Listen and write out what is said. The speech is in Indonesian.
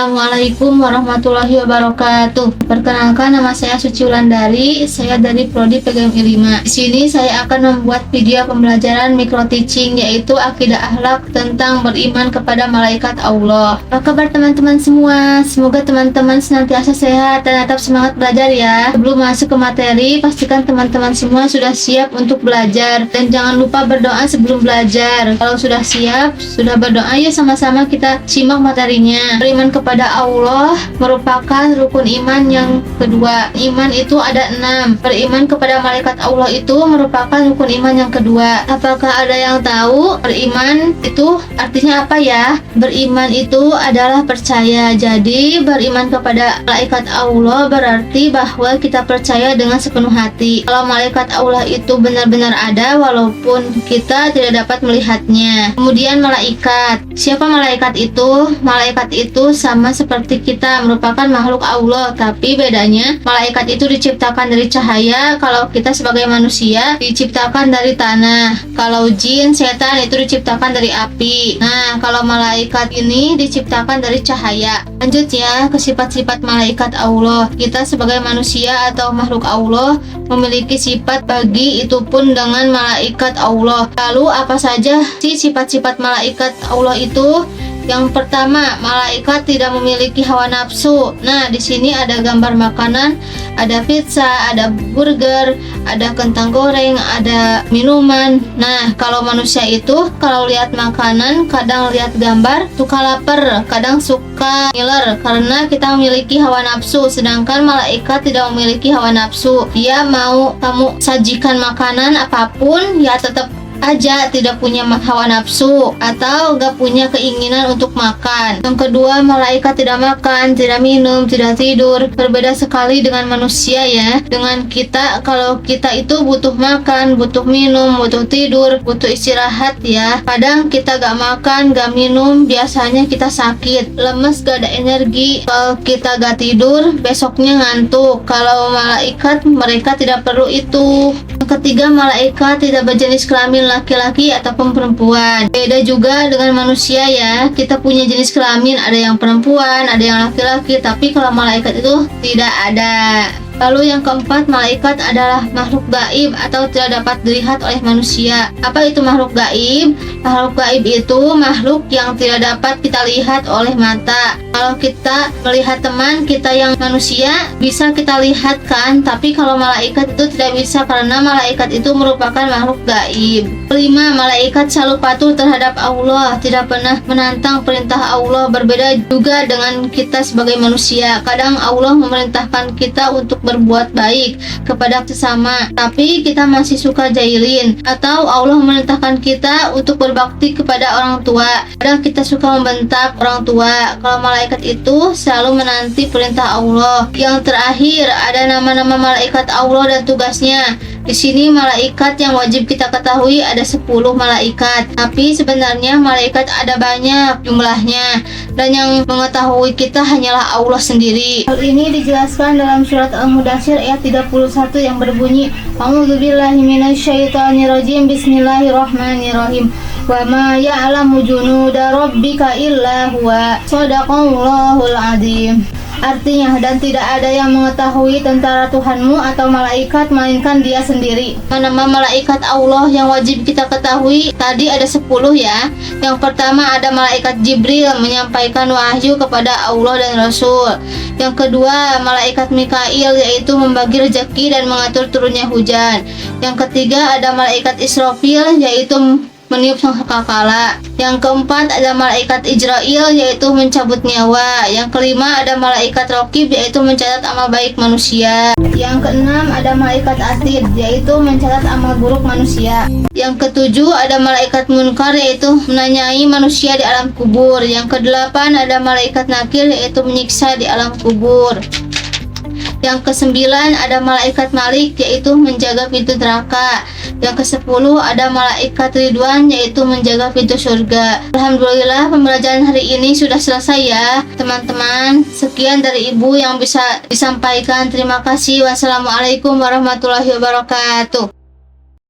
Assalamualaikum warahmatullahi wabarakatuh. Perkenalkan, nama saya Suci Wulandari. Saya dari Prodi PGMI 5. Di sini saya akan membuat video pembelajaran micro teaching, yaitu akidah akhlak tentang beriman kepada malaikat Allah. Apa kabar teman-teman semua? Semoga teman-teman senantiasa sehat dan tetap semangat belajar ya. Sebelum masuk ke materi, pastikan teman-teman semua sudah siap untuk belajar, dan jangan lupa berdoa sebelum belajar. Kalau sudah siap, sudah berdoa, yuk sama-sama kita simak materinya. Beriman kepada Allah merupakan rukun iman yang kedua. Iman itu ada 6. Beriman kepada malaikat Allah itu merupakan rukun iman yang kedua. Apakah ada yang tahu beriman itu artinya apa ya? Beriman itu adalah percaya. Jadi beriman kepada malaikat Allah berarti bahwa kita percaya dengan sepenuh hati kalau malaikat Allah itu benar-benar ada walaupun kita tidak dapat melihatnya. Kemudian malaikat. Siapa malaikat itu? Malaikat itu sama seperti kita, merupakan makhluk Allah, tapi bedanya malaikat itu diciptakan dari cahaya, kalau kita sebagai manusia diciptakan dari tanah. Kalau jin, setan itu diciptakan dari api. Nah, kalau malaikat ini diciptakan dari cahaya. Lanjut ya ke sifat-sifat malaikat Allah. Kita sebagai manusia atau makhluk Allah memiliki sifat bagi itu pun dengan malaikat Allah. Lalu apa saja sih sifat-sifat malaikat Allah itu? Yang pertama, malaikat tidak memiliki hawa nafsu. Nah, di sini ada gambar makanan, ada pizza, ada burger, ada kentang goreng, ada minuman. Nah, kalau manusia itu kalau lihat makanan, kadang lihat gambar, suka lapar, kadang suka ngiler karena kita memiliki hawa nafsu. Sedangkan malaikat tidak memiliki hawa nafsu. Dia mau kamu sajikan makanan apapun, ya tetap aja tidak punya hawa nafsu atau gak punya keinginan untuk makan. Yang kedua, malaikat tidak makan, tidak minum, tidak tidur. Berbeda sekali dengan manusia ya. Dengan kita, kalau kita itu butuh makan, butuh minum, butuh tidur, butuh istirahat ya. Kadang kita gak makan, gak minum, biasanya kita sakit, lemes, gak ada energi. Kalau kita gak tidur, besoknya ngantuk. Kalau malaikat, mereka tidak perlu itu. Yang ketiga, malaikat tidak berjenis kelamin laki-laki ataupun perempuan. Beda juga dengan manusia ya. Kita punya jenis kelamin, ada yang perempuan, ada yang laki-laki, tapi kalau malaikat itu tidak ada. Lalu yang keempat, malaikat adalah makhluk gaib atau tidak dapat dilihat oleh manusia. Apa itu makhluk gaib? Makhluk gaib itu makhluk yang tidak dapat kita lihat oleh mata. Kalau kita melihat teman kita yang manusia, bisa kita lihat kan? Tapi kalau malaikat itu tidak bisa karena malaikat itu merupakan makhluk gaib. Kelima, malaikat selalu patuh terhadap Allah, tidak pernah menantang perintah Allah. Berbeda juga dengan kita sebagai manusia. Kadang Allah memerintahkan kita untuk berbuat baik kepada sesama, tapi kita masih suka jahilin. Atau Allah memerintahkan kita untuk berbakti kepada orang tua, kadang kita suka membentak orang tua. Kalau malaikat itu selalu menanti perintah Allah. Yang terakhir, ada nama-nama malaikat Allah dan tugasnya. Di sini malaikat yang wajib kita ketahui ada 10 malaikat, tapi sebenarnya malaikat ada banyak jumlahnya, dan yang mengetahui kita hanyalah Allah sendiri. Hal ini dijelaskan dalam surat Al-Mudaththir ayat 31 yang berbunyi, A'udzubillahi minasyaitonirrajim, Bismillahirrahmanirrahim. Wa ma ya'lamu junuda rabbika illa huwa. Shadaqallahul adzim. Artinya, dan tidak ada yang mengetahui tentara Tuhanmu atau malaikat melainkan Dia sendiri. Nama malaikat Allah yang wajib kita ketahui tadi ada 10 ya. Yang pertama ada malaikat Jibril, menyampaikan wahyu kepada Allah dan Rasul. Yang kedua, malaikat Mikail, yaitu membagi rezeki dan mengatur turunnya hujan. Yang ketiga ada malaikat Israfil, yaitu meniup sangkakala. Yang keempat ada malaikat Ijrail, yaitu mencabut nyawa. Yang kelima ada malaikat Raqib, yaitu mencatat amal baik manusia. Yang keenam ada malaikat Atid, yaitu mencatat amal buruk manusia. Yang ketujuh ada malaikat Munkar, yaitu menanyai manusia di alam kubur. Yang kedelapan ada malaikat Nakir, yaitu menyiksa di alam kubur. Yang kesembilan ada malaikat Malik, yaitu menjaga pintu neraka. Yang ke-10 ada malaikat Ridwan, yaitu menjaga pintu surga. Alhamdulillah, pembelajaran hari ini sudah selesai ya teman-teman. Sekian dari Ibu yang bisa disampaikan. Terima kasih. Wassalamualaikum warahmatullahi wabarakatuh.